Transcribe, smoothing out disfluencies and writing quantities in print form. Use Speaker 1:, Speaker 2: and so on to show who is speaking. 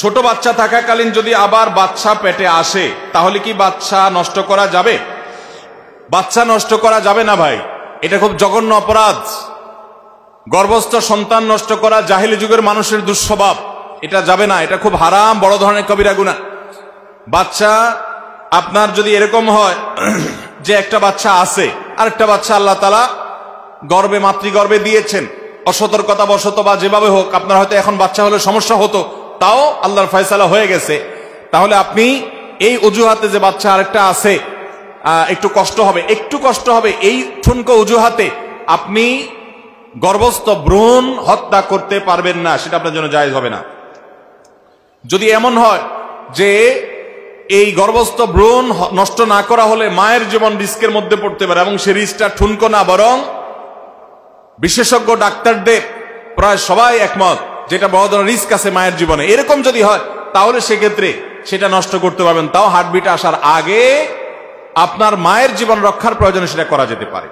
Speaker 1: ছোট বাচ্চা থাকাকালীন যদি আবার বাচ্চা পেটে আসে তাহলে কি বাচ্চা নষ্ট করা যাবে? বাচ্চা নষ্ট করা যাবে না ভাই, এটা খুব জঘন্য অপরাধ। গর্ভস্থ সন্তান নষ্ট করা জাহিলি যুগের মানুষের দুঃস্বভাব, এটা যাবে না, এটা খুব হারাম, বড় ধরনের কবিরা গুনাহ। বাচ্চা আপনার যদি এরকম হয় যে একটা বাচ্চা আছে আর একটা বাচ্চা আল্লাহ তাআলা গর্ভে মাতৃগর্ভে দিয়েছেন, অসতর্কতা বশত বা যেভাবে হোক আপনার হয়তো এখন বাচ্চা হলে সমস্যা হতো, তাও আল্লাহর ফয়সালা হয়ে গেছে, তাহলে আপনি এই অজুহাতে যে বাচ্চা আরেকটা আছে একটু কষ্ট হবে এই ঠুনকো অজুহাতে আপনি গর্ভস্থ ভ্রূণ হত্যা করতে পারবেন না, সেটা আপনার জন্য জায়েজ হবে না। যদি এমন হয় যে এই গর্ভস্থ ভ্রূণ নষ্ট না করা হলে মায়ের জীবন রিস্কের মধ্যে পড়তে পারে এবং সে রিস্কটা ঠুনকো না, বরং বিশেষজ্ঞ ডাক্তারদের প্রায় সবাই একমত যেটা বড় ধরনের রিস্ক আছে মায়ের জীবনে, এরকম যদি হয় তাহলে সেক্ষেত্রে সেটা নষ্ট করতে পারবেন, তাও হার্টবিট আসার আগে আপনার মায়ের জীবন রক্ষার প্রয়োজনে সেটা করা যেতে পারে।